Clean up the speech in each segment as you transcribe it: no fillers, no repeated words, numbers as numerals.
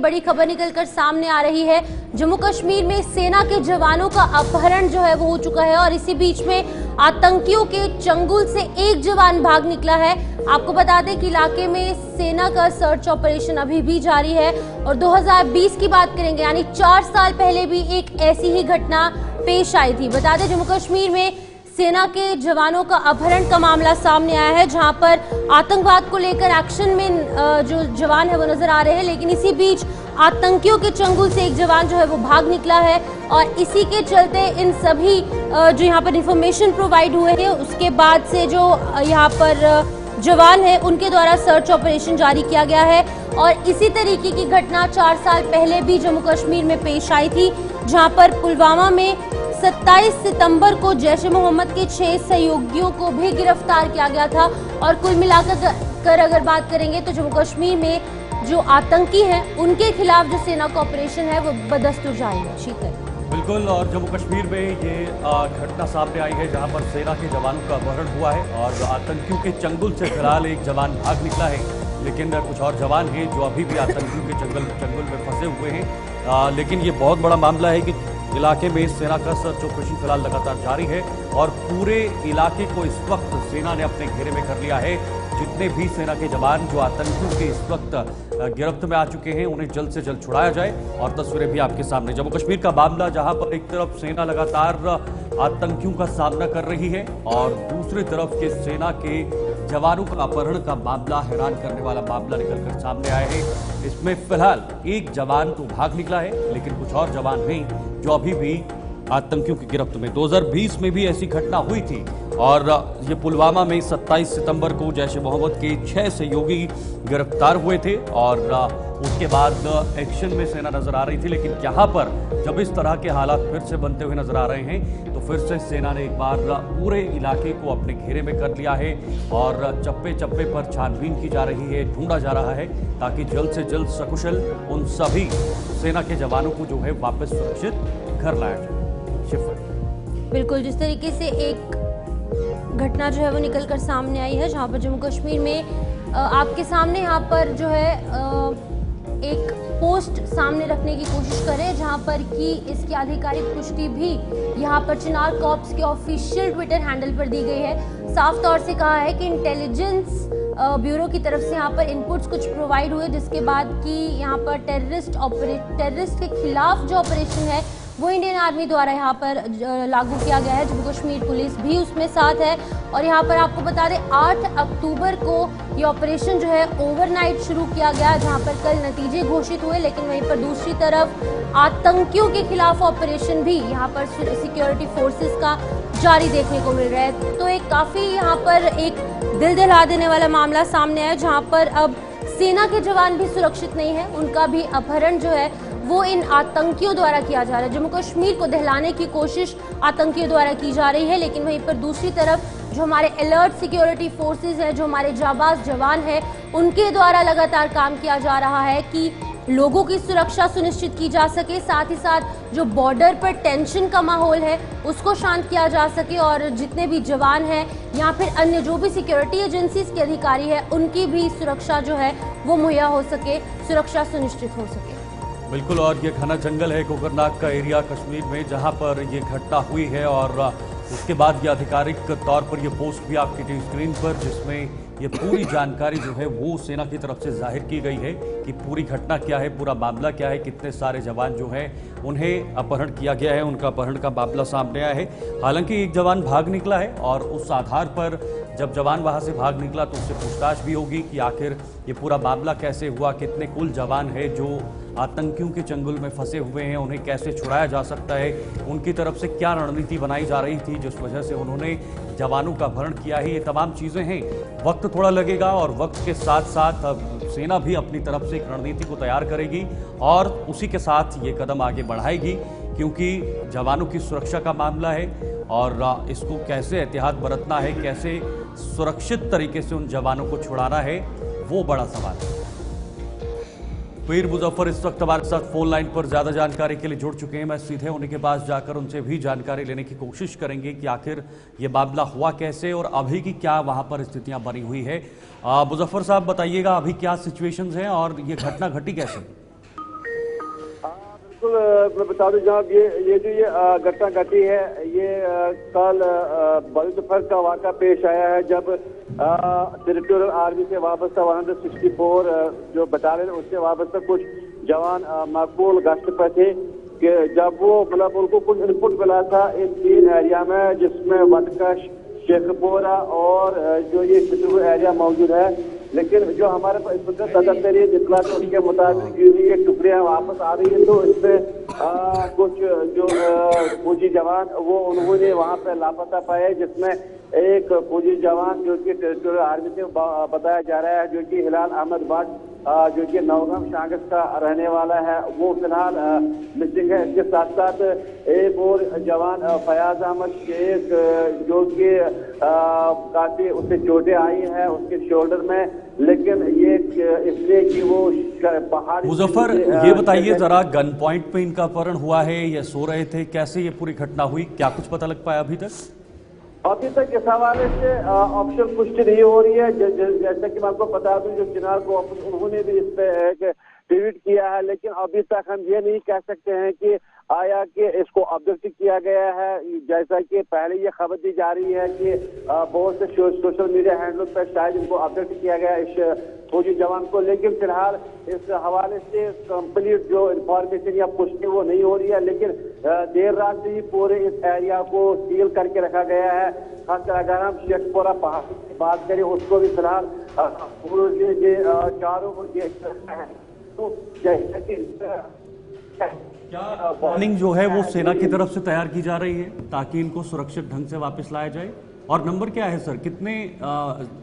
बड़ी खबर निकलकर सामने आ रही है। जम्मू कश्मीर में सेना के जवानों का अपहरण जो है वो हो चुका है और इसी बीच में आतंकियों के चंगुल से एक जवान भाग निकला है। आपको बता दें कि इलाके में सेना का सर्च ऑपरेशन अभी भी जारी है और 2020 की बात करेंगे यानी 4 साल पहले भी एक ऐसी ही घटना पेश आई थी। बता दें जम्मू कश्मीर में सेना के जवानों का अपहरण का मामला सामने आया है, जहां पर आतंकवाद को लेकर एक्शन में जो जवान है वो नजर आ रहे हैं, लेकिन इसी बीच आतंकियों के चंगुल से एक जवान जो है वो भाग निकला है और इसी के चलते इन सभी जो यहाँ पर इंफॉर्मेशन प्रोवाइड हुए हैं उसके बाद से जो यहाँ पर जवान है उनके द्वारा सर्च ऑपरेशन जारी किया गया है। और इसी तरीके की घटना 4 साल पहले भी जम्मू कश्मीर में पेश आई थी, जहां पर पुलवामा में 27 सितंबर को जैश ए मोहम्मद के 6 सहयोगियों को भी गिरफ्तार किया गया था। और कुल मिलाकर अगर बात करेंगे तो जम्मू कश्मीर में जो आतंकी हैं उनके खिलाफ जो सेना का ऑपरेशन है वो बदस्तूर जारी है। शीतल बिल्कुल, और जम्मू कश्मीर में ये घटना सामने आई है जहां पर सेना के जवानों का अपहरण हुआ है और आतंकियों के चंगुल से फिलहाल एक जवान भाग निकला है, लेकिन कुछ और जवान हैं जो अभी भी आतंकियों के चंगुल में फंसे हुए हैं। लेकिन ये बहुत बड़ा मामला है कि इलाके में सेना का सर्च ऑपरेशन फिलहाल लगातार जारी है और पूरे इलाके को इस वक्त सेना ने अपने घेरे में कर लिया है। जितने भी सेना के जवान जो आतंकियों के इस वक्त गिरफ्त में आ चुके हैं उन्हें जल्द से जल्द छुड़ाया जाए। और तस्वीरें भी आपके सामने जम्मू कश्मीर का मामला, जहां पर एक तरफ सेना लगातार आतंकियों का सामना कर रही है और दूसरी तरफ के सेना के जवानों का अपहरण का मामला हैरान करने वाला मामला निकलकर सामने आया है। इसमें फिलहाल एक जवान तो भाग निकला है, लेकिन कुछ और जवान हैं जो अभी भी आतंकियों की गिरफ्त में। 2020 में भी ऐसी घटना हुई थी और ये पुलवामा में 27 सितंबर को जैश ए मोहम्मद के 6 सहयोगी गिरफ्तार हुए थे और उसके बाद एक्शन में सेना नजर आ रही थी। लेकिन यहाँ पर जब इस तरह के हालात फिर से बनते हुए नजर आ रहे हैं तो फिर से सेना ने एक बार पूरे इलाके को अपने घेरे में कर लिया है और चप्पे चप्पे पर छानबीन की जा रही है, ढूंढा जा रहा है ताकि जल्द से जल्द सकुशल उन सभी सेना के जवानों को जो है वापस सुरक्षित घर लाया जाए। बिल्कुल, जिस तरीके से एक घटना जो है वो निकलकर सामने आई है, जहां पर जम्मू कश्मीर में आपके सामने यहाँ पर जो है एक पोस्ट सामने रखने की कोशिश करें, जहां पर कि इसकी आधिकारिक पुष्टि भी यहाँ पर चिनार कॉर्प्स के ऑफिशियल ट्विटर हैंडल पर दी गई है। साफ तौर से कहा है कि इंटेलिजेंस ब्यूरो की तरफ से यहाँ पर इनपुट्स कुछ प्रोवाइड हुए, जिसके बाद कि यहाँ पर टेररिस्ट के खिलाफ जो ऑपरेशन है वो इंडियन आर्मी द्वारा यहाँ पर लागू किया गया है। जम्मू कश्मीर पुलिस भी उसमें साथ है और यहाँ पर आपको बता दें 8 अक्टूबर को ये ऑपरेशन जो है ओवरनाइट शुरू किया गया, जहाँ पर कल नतीजे घोषित हुए। लेकिन वहीं पर दूसरी तरफ आतंकियों के खिलाफ ऑपरेशन भी यहाँ पर सिक्योरिटी फोर्सेस का जारी देखने को मिल रहा है। तो एक काफ़ी यहाँ पर एक दिल दहला देने वाला मामला सामने आया, जहाँ पर अब सेना के जवान भी सुरक्षित नहीं है, उनका भी अपहरण जो है वो इन आतंकियों द्वारा किया जा रहा है। जम्मू कश्मीर को दहलाने की कोशिश आतंकियों द्वारा की जा रही है, लेकिन वहीं पर दूसरी तरफ जो हमारे अलर्ट सिक्योरिटी फोर्सेस है, जो हमारे जाबाज जवान है, उनके द्वारा लगातार काम किया जा रहा है कि लोगों की सुरक्षा सुनिश्चित की जा सके, साथ ही साथ जो बॉर्डर पर टेंशन का माहौल है उसको शांत किया जा सके और जितने भी जवान हैं या फिर अन्य जो भी सिक्योरिटी एजेंसीज के अधिकारी हैं उनकी भी सुरक्षा जो है वो मुहैया हो सके, सुरक्षा सुनिश्चित हो सके। बिल्कुल, और ये घना जंगल है कोकरनाग का एरिया कश्मीर में, जहां पर ये घटना हुई है और उसके बाद ये आधिकारिक तौर पर ये पोस्ट भी आपकी स्क्रीन पर, जिसमें ये पूरी जानकारी जो है वो सेना की तरफ से जाहिर की गई है कि पूरी घटना क्या है, पूरा मामला क्या है, कितने सारे जवान जो हैं उन्हें अपहरण किया गया है, उनका अपहरण का मामला सामने आया है। हालांकि एक जवान भाग निकला है और उस आधार पर जब जवान वहां से भाग निकला तो उससे पूछताछ भी होगी कि आखिर ये पूरा मामला कैसे हुआ, कितने कुल जवान हैं जो आतंकियों के चंगुल में फंसे हुए हैं, उन्हें कैसे छुड़ाया जा सकता है, उनकी तरफ से क्या रणनीति बनाई जा रही थी जिस वजह से उन्होंने जवानों का अपहरण किया है। ये तमाम चीज़ें हैं, वक्त थोड़ा लगेगा और वक्त के साथ साथ सेना भी अपनी तरफ से एक रणनीति को तैयार करेगी और उसी के साथ ये कदम आगे बढ़ाएगी, क्योंकि जवानों की सुरक्षा का मामला है और इसको कैसे एहतियात बरतना है, कैसे सुरक्षित तरीके से उन जवानों को छुड़ाना है, वो बड़ा सवाल है। पीर मुजफ्फर इस वक्त हमारे साथ फोन लाइन पर ज्यादा जानकारी के लिए जुड़ चुके हैं। मैं सीधे उन्हीं के पास जाकर उनसे भी जानकारी लेने की कोशिश करेंगे कि आखिर ये मामला हुआ कैसे और अभी की क्या वहां पर स्थितियां बनी हुई है। मुजफ्फर साहब बताइएगा, अभी क्या सिचुएशंस हैं और ये घटना घटी कैसे? बिल्कुल मैं बता दूं जनाब, ये जो ये घटना घटी है, ये कल बड़ी दोपहर का वाक़ा पेश आया है जब टेरिटोरियल आर्मी से वाबस्ता 164 जो बटालियन उससे वाबस्ता कुछ जवान माकूल गश्त पर थे कि जब वो मतलब उनको कुछ इनपुट मिला था इन 3 एरिया में, जिसमें वटकश, शेखपुरा और जो ये चित्रपुर एरिया मौजूद है। लेकिन जो हमारे पास इस वक्त ताज़ा तरीन इत्तला है उसके मुताबिक ये टुकड़ियाँ वापस आ रही है, तो इसमें कुछ जो फौजी जवान वो उन्होंने वहाँ पे लापता पाए, जिसमें एक फौजी जवान जो कि टेरिटोरियल आर्मी से बताया जा रहा है, जो कि हिलाल अहमद भट्ट जो कि नौगाम शांगस का रहने वाला है, वो फिलहाल मिसिंग है। इसके साथ साथ एक और जवान फयाज अहमद शेख जो कि काफी उससे चोटें आई हैं उसके शोल्डर में, लेकिन ये इसलिए कि वो पहाड़। मुजफ्फर, ये बताइए जरा, गन पॉइंट पे इनका अपहरण हुआ है या सो रहे थे, कैसे ये पूरी घटना हुई, क्या कुछ पता लग पाया अभी तक? अभी तक इस हवाले से ऑप्शन पुष्टि नहीं हो रही है। जैसा कि मैं आपको बता दूं, जो चिनार को उन्होंने भी इस पे एक ट्वीट किया है, लेकिन अभी तक हम ये नहीं कह सकते हैं कि आया कि इसको अब्डक्ट किया गया है। जैसा कि पहले ये खबर दी जा रही है कि बहुत से सोशल मीडिया हैंडल पर शायद इनको अब्डक्ट किया गया इस फौजी जवान को, लेकिन फिलहाल इस हवाले से कंप्लीट जो इंफॉर्मेशन या पुष्टि वो नहीं हो रही है। लेकिन देर रात से ही पूरे इस एरिया को सील करके रखा गया है। खासकर अगर हम शेखपुरा पहाड़ की बात करें, उसको भी फिलहाल चारों तो क्या प्लानिंग जो है वो सेना की तरफ से तैयार की जा रही है ताकि इनको सुरक्षित ढंग से वापस लाया जाए? और नंबर क्या है सर, कितने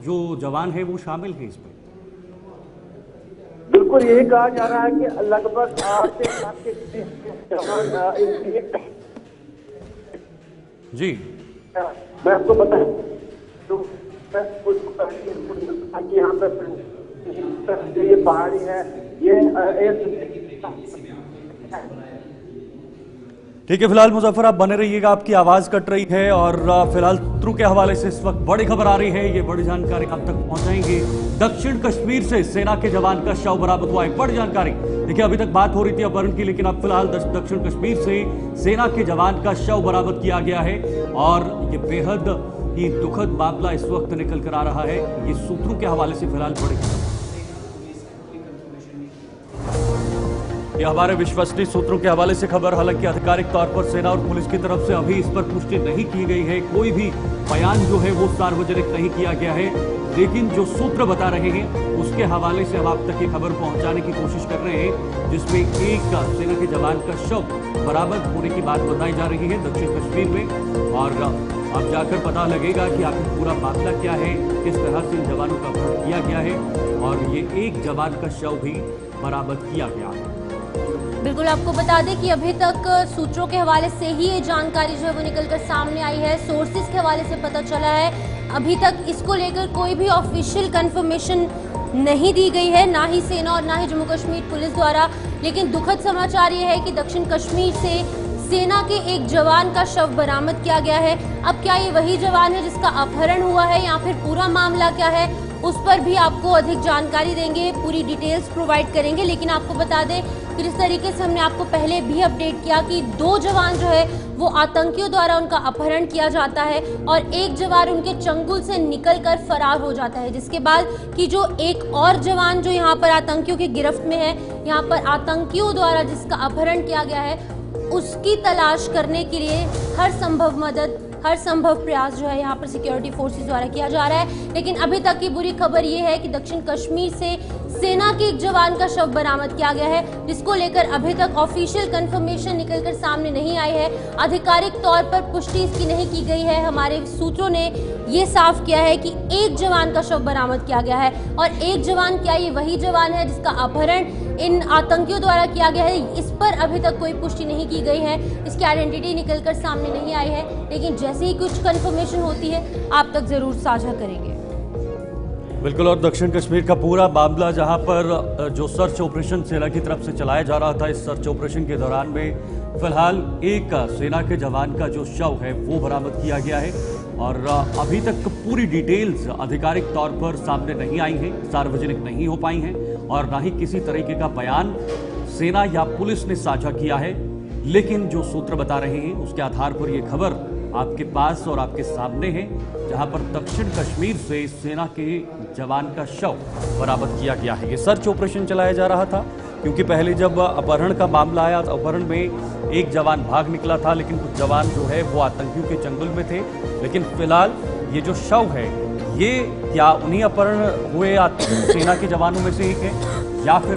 जो जवान है वो शामिल है इसमें? बिल्कुल यही कहा जा रहा है कि लगभग 8 से 7 के जवान जी मैं आपको बताऊं तो यहाँ पर ये पहाड़ी है, ये ठीक है। फिलहाल मुजफ्फर आप बने रहिएगा, आपकी आवाज कट रही है। और फिलहाल सूत्रों के हवाले से इस वक्त बड़ी खबर आ रही है, ये बड़ी जानकारी आप तक पहुंचाएंगे। दक्षिण कश्मीर से सेना के जवान का शव बरामद हुआ है, बड़ी जानकारी। देखिए, अभी तक बात हो रही थी अपहरण की, लेकिन अब फिलहाल दक्षिण कश्मीर से सेना के जवान का शव बरामद किया गया है और ये बेहद ही दुखद मामला इस वक्त निकल कर आ रहा है। ये सूत्रों के हवाले से फिलहाल बड़ी खबर, ये हमारे विश्वसनीय सूत्रों के हवाले से खबर। हालांकि आधिकारिक तौर पर सेना और पुलिस की तरफ से अभी इस पर पुष्टि नहीं की गई है, कोई भी बयान जो है वो सार्वजनिक नहीं किया गया है, लेकिन जो सूत्र बता रहे हैं उसके हवाले से हम आप तक ये खबर पहुंचाने की कोशिश कर रहे हैं, जिसमें एक सेना के जवान का शव बरामद होने की बात बताई जा रही है दक्षिण कश्मीर में। और अब जाकर पता लगेगा कि आखिर पूरा मामला क्या है, किस तरह से इन जवानों का अपहरण किया गया है और ये एक जवान का शव भी बरामद किया गया है। बिल्कुल, आपको बता दें कि अभी तक सूत्रों के हवाले से ही ये जानकारी जो है वो निकलकर सामने आई है, सोर्सेज के हवाले से पता चला है। अभी तक इसको लेकर कोई भी ऑफिशियल कंफर्मेशन नहीं दी गई है, ना ही सेना और ना ही जम्मू कश्मीर पुलिस द्वारा। लेकिन दुखद समाचार ये है कि दक्षिण कश्मीर से सेना के एक जवान का शव बरामद किया गया है। अब क्या ये वही जवान है जिसका अपहरण हुआ है या फिर पूरा मामला क्या है, उस पर भी आपको अधिक जानकारी देंगे, पूरी डिटेल्स प्रोवाइड करेंगे। लेकिन आपको बता दें कि जिस तरीके से हमने आपको पहले भी अपडेट किया कि 2 जवान जो है वो आतंकियों द्वारा उनका अपहरण किया जाता है और एक जवान उनके चंगुल से निकलकर फरार हो जाता है, जिसके बाद कि जो एक और जवान जो यहाँ पर आतंकियों की गिरफ्त में है, यहाँ पर आतंकियों द्वारा जिसका अपहरण किया गया है, उसकी तलाश करने के लिए हर संभव मदद, हर संभव प्रयास जो है यहाँ पर सिक्योरिटी फोर्सेस द्वारा किया जा रहा है। लेकिन अभी तक की बुरी खबर ये है कि दक्षिण कश्मीर से सेना के एक जवान का शव बरामद किया गया है, जिसको लेकर अभी तक ऑफिशियल कंफर्मेशन निकलकर सामने नहीं आई है, आधिकारिक तौर पर पुष्टि इसकी नहीं की गई है। हमारे सूत्रों ने ये साफ किया है कि एक जवान का शव बरामद किया गया है और एक जवान क्या ये वही जवान है जिसका अपहरण इन आतंकियों द्वारा किया गया है, इस पर अभी तक कोई पुष्टि नहीं की गई है, इसकी आइडेंटिटी निकलकर सामने नहीं आई है। लेकिन जैसे ही कुछ कंफर्मेशन होती है आप तक जरूर साझा करेंगे। बिल्कुल, और दक्षिण कश्मीर का पूरा मामला जहां पर जो सर्च ऑपरेशन सेना की तरफ से चलाया जा रहा था, इस सर्च ऑपरेशन के दौरान में फिलहाल एक सेना के जवान का जो शव है वो बरामद किया गया है और अभी तक पूरी डिटेल्स आधिकारिक तौर पर सामने नहीं आई हैं, सार्वजनिक नहीं हो पाई हैं और ना ही किसी तरीके का बयान सेना या पुलिस ने साझा किया है, लेकिन जो सूत्र बता रहे हैं उसके आधार पर यह खबर आपके पास और आपके सामने है, जहां पर दक्षिण कश्मीर से सेना के जवान का शव बरामद किया गया है। ये सर्च ऑपरेशन चलाया जा रहा था, क्योंकि पहले जब अपहरण का मामला आया तो अपहरण में एक जवान भाग निकला था, लेकिन कुछ जवान जो है वो आतंकियों के चंगुल में थे। लेकिन फिलहाल ये जो शव है ये क्या उन्हीं अपहरण हुए सेना के जवानों में से एक है या फिर